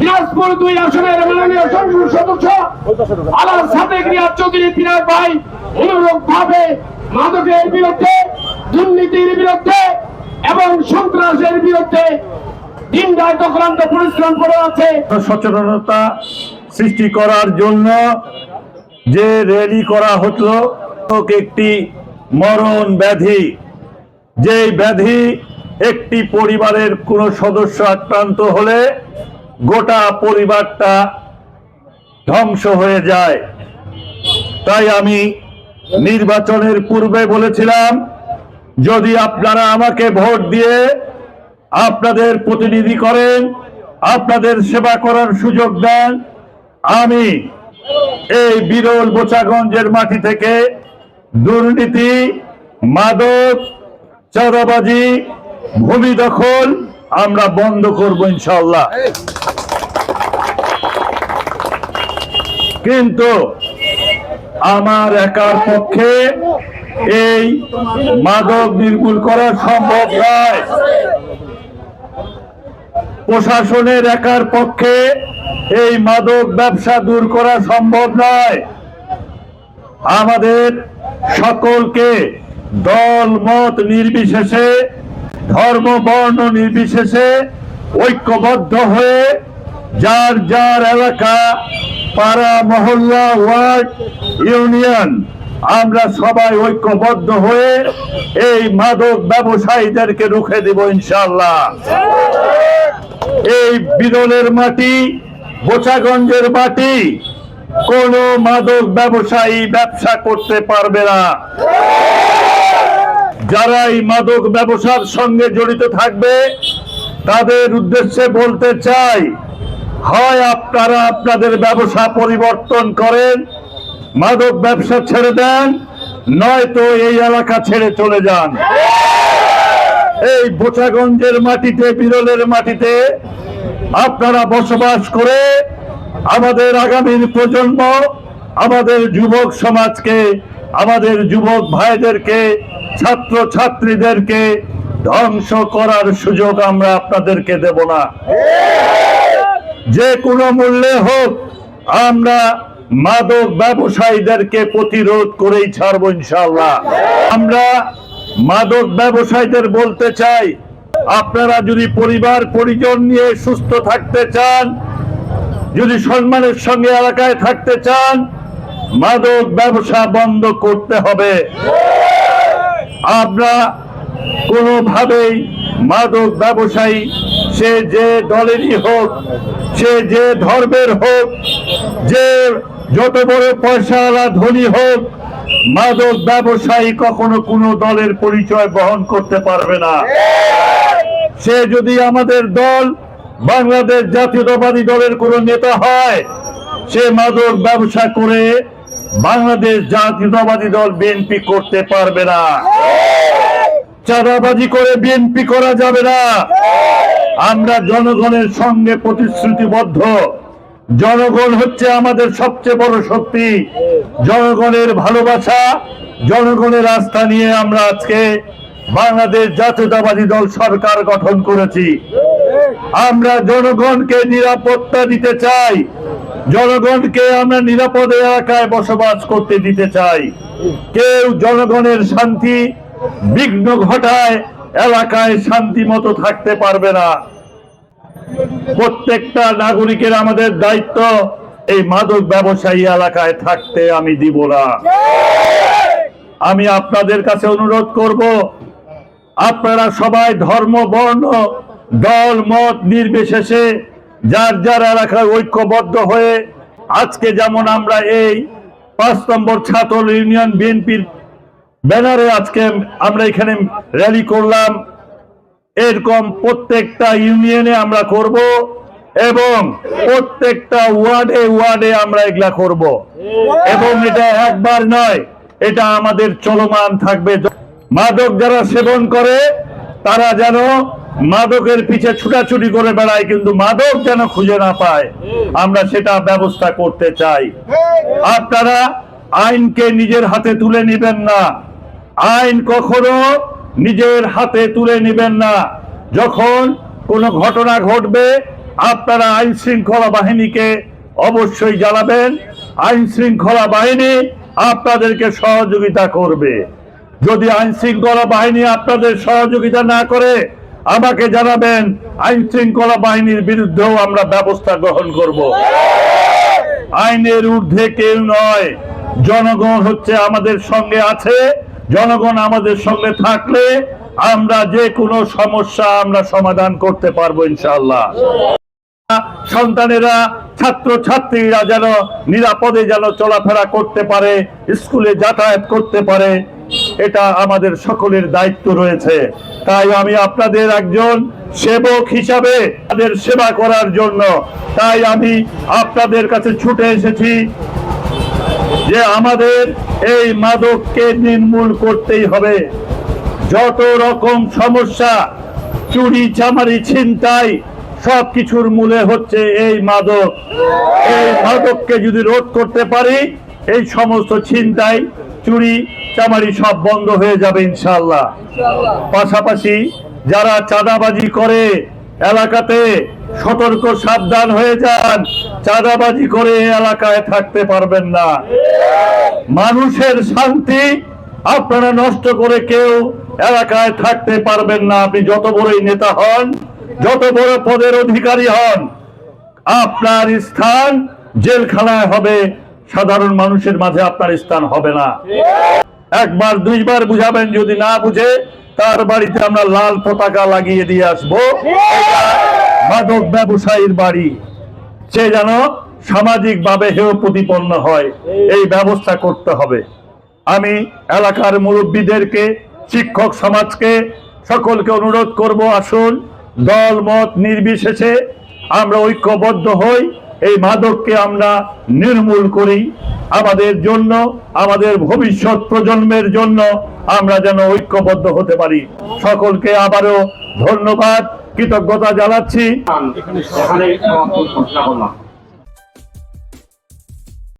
দিনাজপুর 2 আসনের মাননীয় সংসদ সদস্য আলাল সাদেক রিয়াদ চৌধুরী পিনার ভাই অনুরূপভাবে মাদকের বিরুদ্ধে, দুর্নীতির বিরুদ্ধে এবং সন্ত্রাসের বিরুদ্ধে দিন রাত অক্লান্ত পরিশ্রম করে আছে। সচেতনতা সৃষ্টি করার জন্য যে র্যালি করা হতো, একটি মরণ ব্যাধি, যে ব্যাধি একটি পরিবারের কোন সদস্য আক্রান্ত হলে গোটা পরিবারটা ধ্বংস হয়ে যায়। তাই আমি নির্বাচনের পূর্বে বলেছিলাম, যদি আপনারা আমাকে ভোট দিয়ে আপনাদের প্রতিনিধি করেন, আপনাদের সেবা করার সুযোগ দেন, আমি এই বিরল বোচাগঞ্জের মাটি থেকে দুর্নীতি, মাদক, চাঁদাবাজি, ভূমি দখল আমরা বন্ধ করব ইনশাআল্লাহ। কিন্তু আমার একার পক্ষে এই মাদক নির্মূল করা সম্ভব নয়, প্রশাসনের একার পক্ষে এই মাদক ব্যবসা দূর করা সম্ভব নয়। আমাদের সকলকে দল মত নির্বিশেষে, ধর্ম বর্ণ নির্বিশেষে ঐক্যবদ্ধ হয়ে যার যার এলাকা, পাড়া, মহল্লা, ওয়ার্ড, ইউনিয়ন আমরা সবাই ঐক্যবদ্ধ হয়ে এই মাদক ব্যবসায়ীদেরকে রুখে দেব ইনশাআল্লাহ। এই বিরলের মাটি, বোচাগঞ্জের মাটি কোন মাদক ব্যবসায়ী ব্যবসা করতে পারবে না। যারা এই মাদক ব্যবসার সঙ্গে জড়িত থাকবে তাদের উদ্দেশ্যে বলতে চাই, হয় আপনারা আপনাদের ব্যবসা পরিবর্তন করেন, মাদক ব্যবসা ছেড়ে দেন, নয়তো এই এলাকা ছেড়ে চলে যান। এই বোচাগঞ্জের মাটিতে, বিরলের মাটিতে আপনারা বসবাস করে আমাদের আগামীর প্রজন্ম, আমাদের যুবক সমাজকে, আমাদের যুবক ভাইদেরকে, ছাত্র ছাত্রীদেরকে ধ্বংস করার সুযোগ আমরা আপনাদেরকে দেব না। যে কোনো মূল্যে হোক আমরা মাদক ব্যবসায়ীদেরকে প্রতিরোধ করেই ছাড়ব ইনশাআল্লাহ। আমরা মাদক ব্যবসায়ীদের বলতে চাই, আপনারা যদি পরিবার পরিজন নিয়ে সুস্থ থাকতে চান, যদি সম্মানের সঙ্গে এলাকায় থাকতে চান, মাদক ব্যবসা বন্ধ করতে হবে। আমরা কোনোভাবেই মাদক ব্যবসায়ী, সে যে দলেরই হোক, সে যে ধর্মের হোক, যে যত বড় পয়সাওয়ালা ধনী হোক, মাদক ব্যবসায়ী কখনো কোনো দলের পরিচয় বহন করতে পারবে না। সে যদি আমাদের দল বাংলাদেশ জাতীয়তাবাদী দলের কোন নেতা হয়, সে মাদক ব্যবসা করে বাংলাদেশ জাতীয়তাবাদী দল বিএনপি করতে পারবে না। চাঁদাবাজি করে বিএনপি করা যাবে না। আমরা জনগণের সঙ্গে প্রতিশ্রুতিবদ্ধ। জনগণ হচ্ছে আমাদের সবচেয়ে বড় শক্তি। জনগণের ভালোবাসা, জনগণের আস্থা নিয়ে আমরা আজকে বাংলাদেশ জাতীয়তাবাদী দল সরকার গঠন করেছি। আমরা জনগণকে নিরাপত্তা দিতে চাই, জনগণকে আমরা নিরাপদ এলাকায় বসবাস করতে দিতে চাই। কেউ জনগণের শান্তি বিঘ্ন ঘটায় এলাকায় শান্তি মতো থাকতে পারবে না। প্রত্যেকটা নাগরিকের আমাদের দায়িত্ব এই মাদক ব্যবসায়ী এলাকায় থাকতে আমি দিব না। আমি আপনাদের কাছে অনুরোধ করব, আপনারা সবাই ধর্ম, বর্ণ, দল, মত নির্বিশেষে যার যার এলাকায় ঐক্যবদ্ধ হয়ে আজকে যেমন আমরা এই 5 নম্বর ছাত্র ইউনিয়ন বিএনপির ব্যানারে আজকে আমরা এখানে র্যালি করলাম, এরকম প্রত্যেকটা ইউনিয়নে আমরা করব এবং প্রত্যেকটা ওয়ার্ডে ওয়ার্ডে আমরা এগুলা করব এবং এটা একবার নয়, এটা আমাদের চলমান থাকবে। মাদক যারা সেবন করে তারা যেন মাদকের পিছে ছুটাছুটি করে বেড়ায়, কিন্তু মাদক যেন খুঁজে না পায়, আমরা সেটা ব্যবস্থা করতে চাই। আপনারা আইনকে নিজের হাতে তুলে নেবেন না, আইন কখনো নিজের হাতে তুলে নেবেন না। যখন কোনো ঘটনা ঘটবে আপনারা আইন শৃঙ্খলা বাহিনীকে অবশ্যই জানাবেন, আইন শৃঙ্খলা বাহিনী আপনাদেরকে সহযোগিতা করবে। যদি আইন শৃঙ্খলা বাহিনী আপনাদের সহযোগিতা না করে আমাকে জানাবেন, আইন শৃঙ্খলা বাহিনীর বিরুদ্ধেও আমরা ব্যবস্থা গ্রহণ করব। আইনের ঊর্ধ্বে কেউ নয়, জনগণ হচ্ছে আমাদের সঙ্গে আছে, জনগণ আমাদের সঙ্গে থাকলে আমরা যে কোনো সমস্যা আমরা সমাধান করতে পারবো ইনশাআল্লাহ। সন্তানেরা, ছাত্র ছাত্রীরা যেন নিরাপদে যেন চলাফেরা করতে পারে, স্কুলে যাতায়াত করতে পারে, এটা আমাদের সকলের দায়িত্ব রয়েছে। তাই আমি আপনাদের একজন সেবক হিসাবে তাদের সেবা করার জন্য তাই আমি আপনাদের কাছে ছুটে এসেছি যে আমাদের এই মাদককে নির্মূল করতেই হবে। যত রকম সমস্যা, চুরি চামারি ছিনতাই, সবকিছুর মূলে হচ্ছে এই মাদক। এই মাদককে যদি রোধ করতে পারি এই সমস্ত ছিনতাই, চুরি চামারি সব বন্ধ হয়ে যাবে ইনশাআল্লাহ। পাশাপাশি যারা চাঁদাবাজি করে এলাকাতে সতর্ক সাবধান হয়ে যান, চাঁদাবাজি করে এলাকায় থাকতে পারবেন না। মানুষের শান্তি আপনারা নষ্ট করে কেউ এলাকায় থাকতে পারবেন না। আপনি যত বড়ই নেতা হন, যত বড় পদের অধিকারী হন, আপনার স্থান জেলখানায় হবে, সাধারণ মানুষের মাঝে আপনার স্থান হবে না। একবার দুইবার বুঝাবেন, যদি না বুঝে তার বাড়িতে আমরা লাল পতাকা লাগিয়ে দিয়ে আসবো, মাদক ব্যবসায়ীর বাড়ি, সে যেন সামাজিক ভাবে হেয় প্রতিপন্ন হয়, এই ব্যবস্থা করতে হবে। আমি এলাকার মুরব্বীদেরকে, শিক্ষক সমাজকে, সকলকে অনুরোধ করব, আসুন দল মত নির্বিশেষে আমরা ঐক্যবদ্ধ হই, এই মাদককে আমরা নির্মূল করি। আমাদের জন্য, আমাদের ভবিষ্যৎ প্রজন্মের জন্য আমরা যেন ঐক্যবদ্ধ হতে পারি। সকলকে আবারও ধন্যবাদ, কৃতজ্ঞতা জানাচ্ছি। এখানে সমাপ্ত ঘোষণা করলাম।